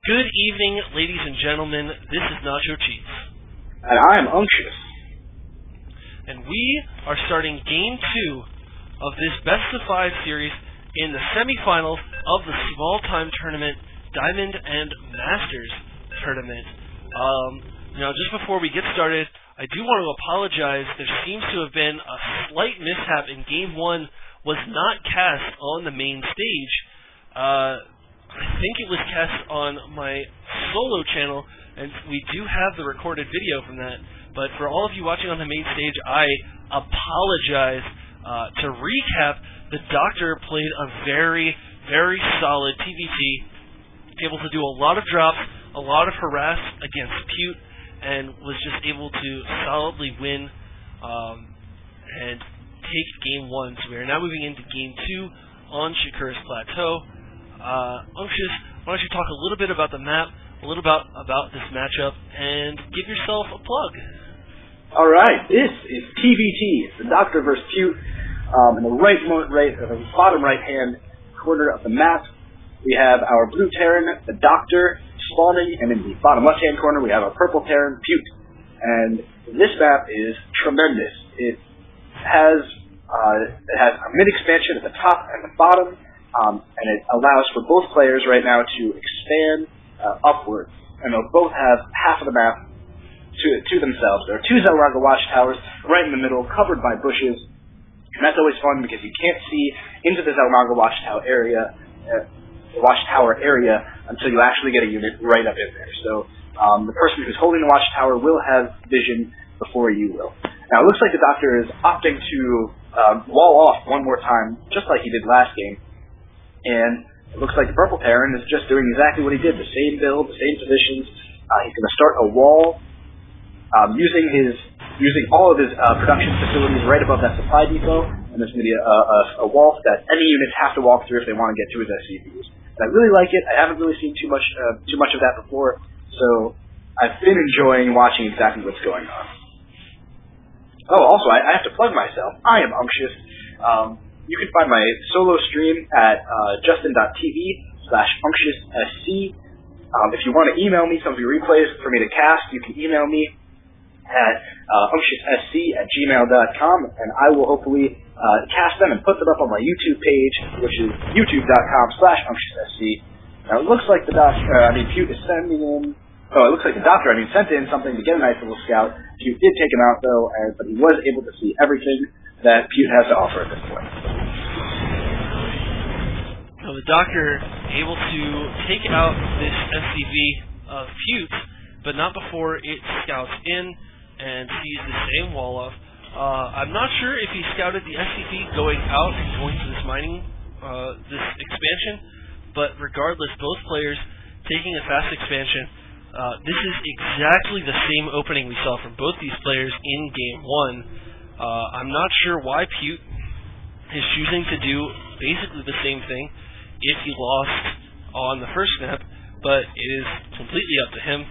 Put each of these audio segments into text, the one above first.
Good evening, ladies and gentlemen. This is Nacho Cheese. And I am Unctuous. And we are starting Game 2 of this best-of-5 series in the semifinals of the small-time tournament, Diamond and Masters tournament. Now, just before we get started, I do want to apologize. There seems to have been a slight mishap in Game 1 was not cast on the main stage. I think it was cast on my solo channel, and we do have the recorded video from that. But for all of you watching on the main stage, I apologize. To recap, the Doctor played a very, very solid TVT, able to do a lot of drops, a lot of harass against Pewt, and was just able to solidly win and take Game 1. So we are now moving into Game 2 on Shakura's Plateau. Unctuous, why don't you talk a little bit about the map, a little about this matchup, and give yourself a plug. Alright, this is TVT, the Doctor versus Pewt. In the bottom right-hand corner of the map, we have our blue Terran, the Doctor, spawning, and in the bottom left-hand corner, we have our purple Terran, Pewt. And this map is tremendous. It has a mid-expansion at the top and the bottom, and it allows for both players right now to expand upwards. And they'll both have half of the map to themselves. There are two Zelraga watchtowers right in the middle, covered by bushes. And that's always fun because you can't see into the Zelraga watchtower area until you actually get a unit right up in there. So the person who's holding the watchtower will have vision before you will. Now it looks like the Doctor is opting to wall off one more time, just like he did last game. And it looks like the purple Terran is just doing exactly what he did, the same build, the same positions. He's going to start a wall using all of his production facilities right above that supply depot, and there's going to be a wall that any units have to walk through if they want to get to his SCVs. And I really like it. I haven't really seen too much of that before, so I've been enjoying watching exactly what's going on. Oh, also, I have to plug myself. I am Unctuous. You can find my solo stream at justin.tv/unctioussc. If you want to email me some of your replays for me to cast, you can email me at unctioussc@gmail.com, and I will hopefully cast them and put them up on my YouTube page, which is youtube.com/unctioussc. Now it looks like Pewt is sending in. Oh, it looks like the Doctor, sent in something to get a nice little scout. Pewt did take him out though, but he was able to see everything that Pewt has to offer at this point. So the Doctor able to take out this SCV of Pewt, but not before it scouts in and sees the same wall off. I'm not sure if he scouted the SCV going out and going to this mining, this expansion, but regardless, both players taking a fast expansion. This is exactly the same opening we saw from both these players in Game 1. I'm not sure why Pewt is choosing to do basically the same thing if he lost on the first snap, but it is completely up to him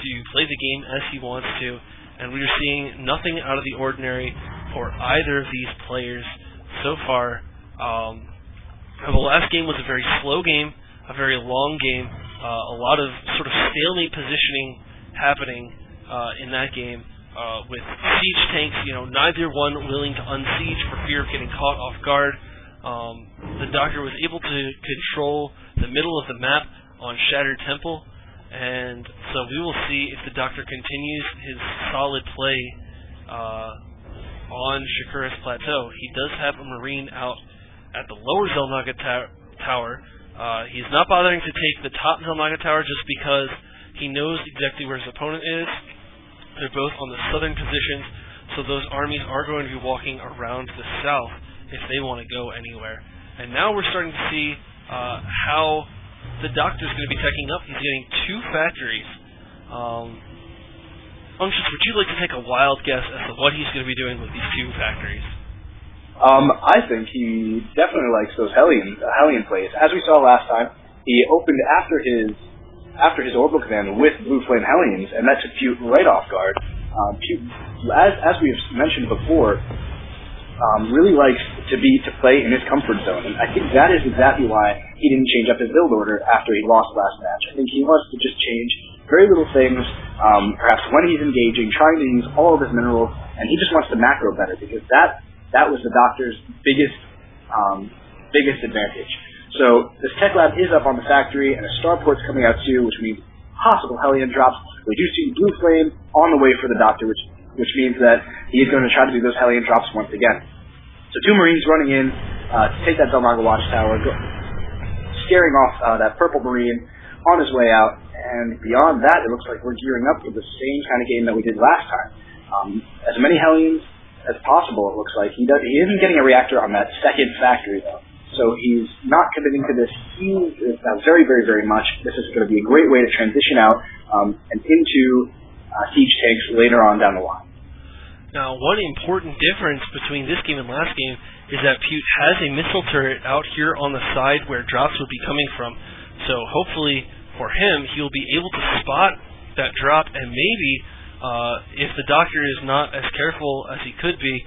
to play the game as he wants to, and we are seeing nothing out of the ordinary for either of these players so far. The last game was a very slow game, a very long game, a lot of sort of stalemate positioning happening in that game. With siege tanks, neither one willing to unsiege for fear of getting caught off guard. The Doctor was able to control the middle of the map on Shattered Temple, and so we will see if the Doctor continues his solid play on Shakura's Plateau. He does have a Marine out at the lower Zelnaga Tower. He's not bothering to take the top Zelnaga Tower just because he knows exactly where his opponent is. They're both on the southern positions, so those armies are going to be walking around the south if they want to go anywhere. And now we're starting to see how the Doctor's going to be teching up. He's getting two factories. Unctuous, would you like to take a wild guess as to what he's going to be doing with these two factories? I think he definitely likes those Hellion plays. As we saw last time, he opened after his orbital command with Blue Flame Hellions, and that took Pewt right off guard. Pewt, as we've mentioned before, really likes to play in his comfort zone, and I think that is exactly why he didn't change up his build order after he lost last match. I think he wants to just change very little things, perhaps when he's engaging, trying to use all of his minerals, and he just wants to macro better, because that was the Doctor's biggest advantage. So this tech lab is up on the factory, and a starport's coming out too, which means possible Hellion drops. We do see Blue Flame on the way for the Doctor, which means that he is going to try to do those Hellion drops once again. So 2 Marines running in to take that Zelmaga Watchtower, scaring off that purple Marine on his way out, and beyond that, it looks like we're gearing up for the same kind of game that we did last time. As many Hellions as possible, it looks like. He isn't getting a reactor on that second factory, though. So he's not committing to this very, very, very much. This is going to be a great way to transition out and into siege tanks later on down the line. Now, one important difference between this game and last game is that Pewt has a missile turret out here on the side where drops would be coming from. So hopefully for him, he'll be able to spot that drop and maybe, if the Doctor is not as careful as he could be,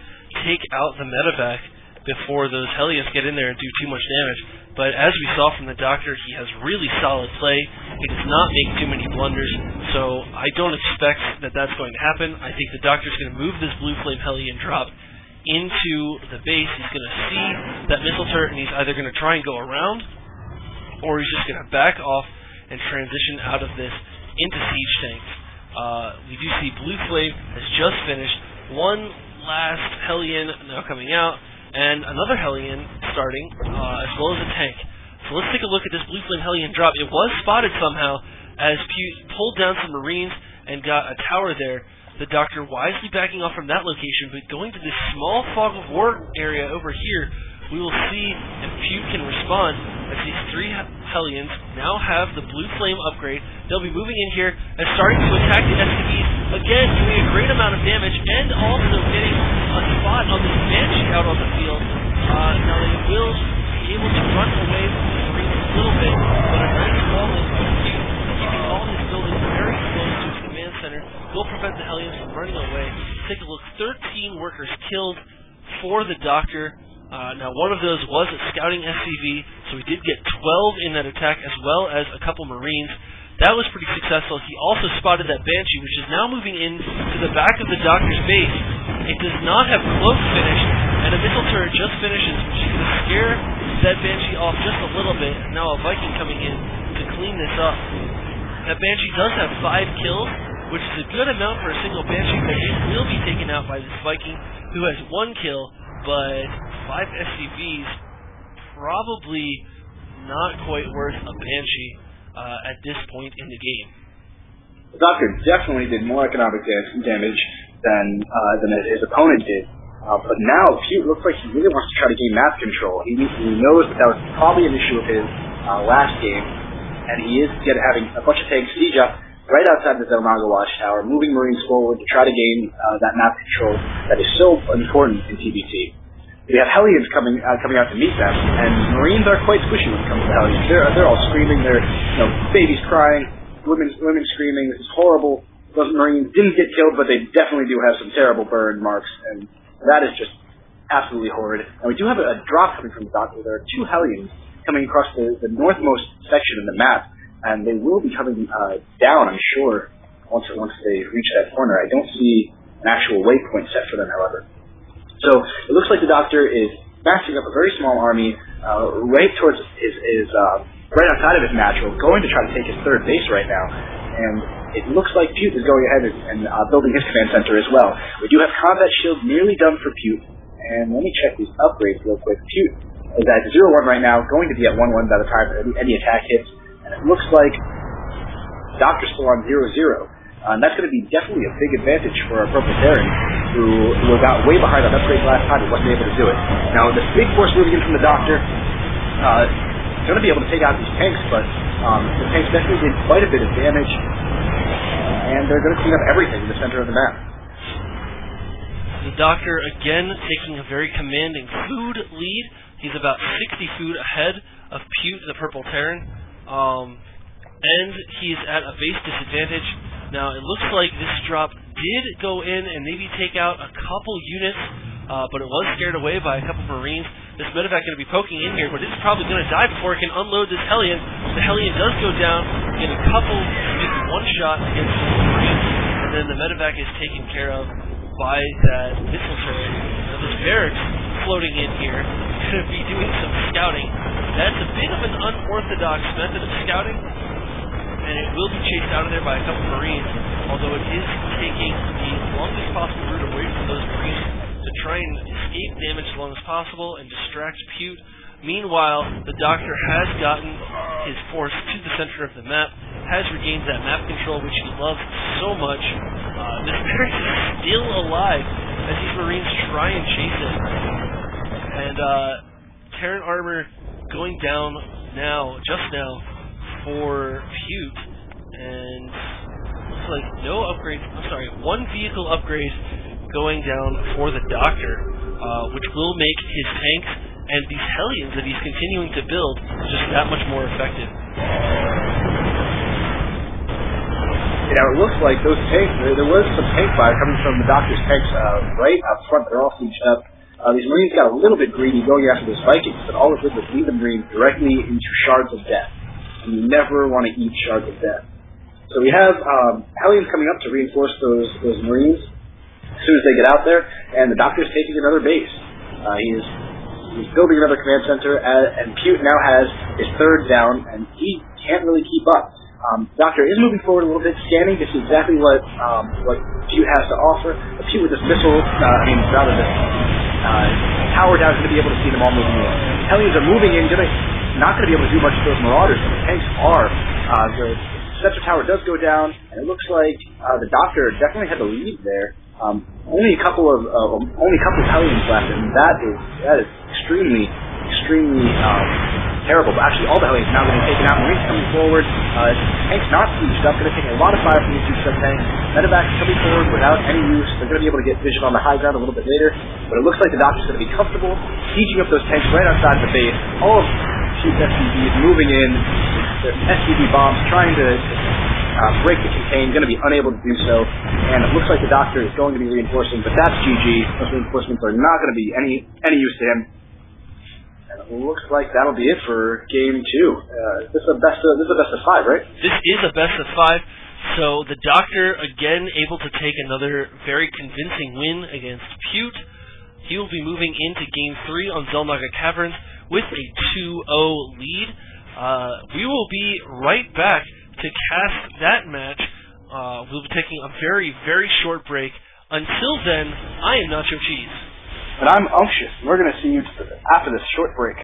take out the medevac before those Hellions get in there and do too much damage. But as we saw from the Doctor, he has really solid play. He does not make too many blunders, so I don't expect that that's going to happen. I think the Doctor's going to move this Blue Flame Hellion drop into the base. He's going to see that missile turret, and he's either going to try and go around, or he's just going to back off and transition out of this into siege tanks. We do see Blue Flame has just finished. One last Hellion now coming out, and another Hellion starting, as well as a tank. So let's take a look at this Blue Flame Hellion drop. It was spotted somehow as Pewt pulled down some Marines and got a tower there. The Doctor wisely backing off from that location, but going to this small fog of war area over here, we will see if Pewt can respond as these 3 Hellions now have the Blue Flame upgrade. They'll be moving in here and starting to attack the SCVs, again doing a great amount of damage and also getting a spot on this Banshee out on the field. Now they will be able to run away from the Marines a little bit, but a nice wall is keeping all his buildings very close to his command center will prevent the Hellions from running away. Take a look, 13 workers killed for the Doctor. Now, one of those was a scouting SCV, so he did get 12 in that attack, as well as a couple Marines. That was pretty successful. He also spotted that Banshee, which is now moving in to the back of the Doctor's base. It does not have cloak finished, and a missile turret just finishes, which is going to scare that Banshee off just a little bit. Now a Viking coming in to clean this up. That Banshee does have 5 kills, which is a good amount for a single Banshee, but it will be taken out by this Viking, who has 1 kill, but 5 SCVs, probably not quite worth a Banshee at this point in the game. The Doctor definitely did more economic damage than his opponent did, but now Pewt looks like he really wants to try to gain map control. He knows that was probably an issue of his last game, and he is having a bunch of tanks siege up right outside the Zelmaga Watchtower, moving Marines forward to try to gain that map control that is so important in TBT. We have Hellions coming out to meet them, and Marines are quite squishy when it comes to Hellions. They're all screaming. They're babies crying, women screaming. This is horrible. Those Marines didn't get killed, but they definitely do have some terrible burn marks, and that is just absolutely horrid. And we do have a drop coming from the Doctor. There are 2 Hellions coming across the northmost section of the map, and they will be coming down, I'm sure, once they reach that corner. I don't see an actual waypoint set for them, however. So it looks like the Doctor is massing up a very small army right towards right outside of his natural, going to try to take his 3rd base right now. And it looks like Pewt is going ahead and building his command center as well. We do have combat shield nearly done for Pewt, and let me check these upgrades real quick. Pewt is at 0-1 right now, going to be at 1-1 by the time any attack hits, and it looks like Doctor's still on 0-0. And that's going to be definitely a big advantage for our Purple Terran, who got way behind on upgrades last time and wasn't able to do it. Now, this big force moving in from the Doctor is going to be able to take out these tanks, but the tanks definitely did quite a bit of damage, and they're going to clean up everything in the center of the map. The Doctor, again, taking a very commanding food lead. He's about 60 food ahead of Pewt, the Purple Terran, and he's at a base disadvantage. Now, it looks like this drop did go in and maybe take out a couple units but it was scared away by a couple Marines. This medevac going to be poking in here, but it's probably going to die before it can unload this Hellion. The Hellion does go down, get a couple, maybe one shot against the Marines, and then the medevac is taken care of by that missile turret. Now this barracks floating in here, going to be doing some scouting. That's a bit of an unorthodox method of scouting, and it will be chased out of there by a couple Marines, although it is taking the longest possible route away from those Marines to try and escape damage as long as possible and distract Pewt. Meanwhile, the Doctor has gotten his force to the center of the map, has regained that map control, which he loves so much. This barracks is still alive as these Marines try and chase it. And Terran armor going down now, just now, for Pewt. And looks like no upgrades, one vehicle upgrade going down for the Doctor, which will make his tanks and these Hellions that he's continuing to build just that much more effective. Yeah, it looks like those tanks, there was some tank fire coming from the Doctor's tanks right out front. They're all sieged up. These Marines got a little bit greedy going after those Vikings, but all it did was lead the Marines directly into shards of death. And you never want to eat shards of death. So we have Hellions coming up to reinforce those Marines as soon as they get out there, and the Doctor's taking another base. He's building another command center, and Pewt now has his third down, and he can't really keep up. Doctor is moving forward a little bit, scanning to see exactly what Pewt has to offer. But Pewt with this missile, this tower down is going to be able to see them all moving in. Hellions are moving in, not going to be able to do much to those Marauders, but the tanks are. The center tower does go down, and it looks like the Doctor definitely had the lead there. Only a couple of Hellions left, and that is extremely terrible. But actually, all the Hellions now getting taken out. Marines coming forward. Tanks not sieged up. Going to take a lot of fire from these sieged up tanks. Medevacs coming forward without any use. They're going to be able to get vision on the high ground a little bit later. But it looks like the Doctor's going to be comfortable sieging up those tanks right outside the base. All of Pewt's SCVs moving in. Their SCV bombs trying to break the contain, going to be unable to do so, and it looks like the Doctor is going to be reinforcing, but that's GG. Those reinforcements are not going to be any use to him. And it looks like that'll be it for Game 2. This is a best of 5, right? This is a best of 5. So the Doctor again able to take another very convincing win against Pewt. He will be moving into Game 3 on Zelnaga Caverns with a 2-0 lead. We will be right back to cast that match. We'll be taking a very, very short break. Until then, I am Nacho Cheese. And I'm Unctuous. We're going to see you after this short break.